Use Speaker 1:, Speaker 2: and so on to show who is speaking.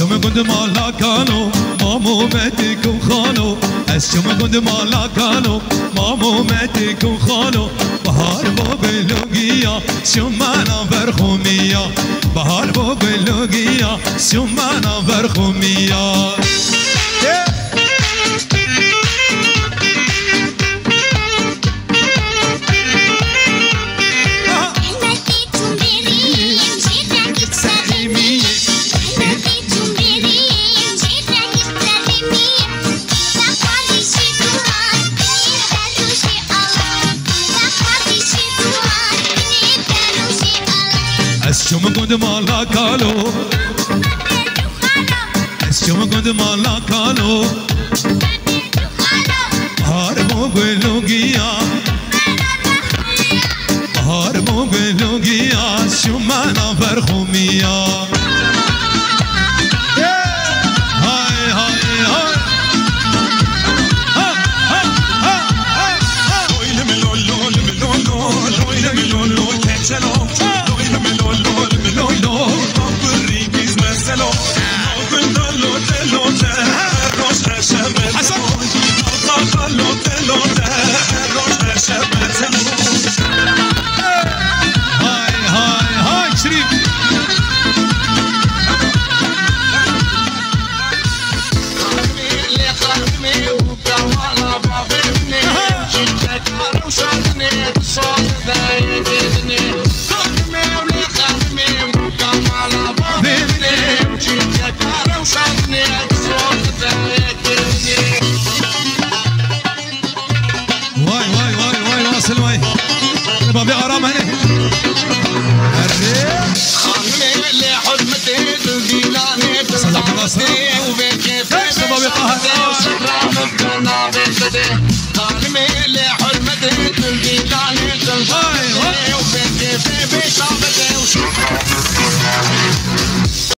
Speaker 1: شما گند مالا کانو مامو متکم خانو از شما گند مالا کانو مامو متکم خانو بهار با بلوگیا شما نبر خومیا بهار با بلوگیا شما نبر خومیا شما گند مالا کالو شما گند مالا کالو هار مو بلوگیا هار مو بلوگیا شما نبر خومیا های های های بابي غرام هنا خانمي اللي حرمتي تلقيناني تلقيناني وبين كيف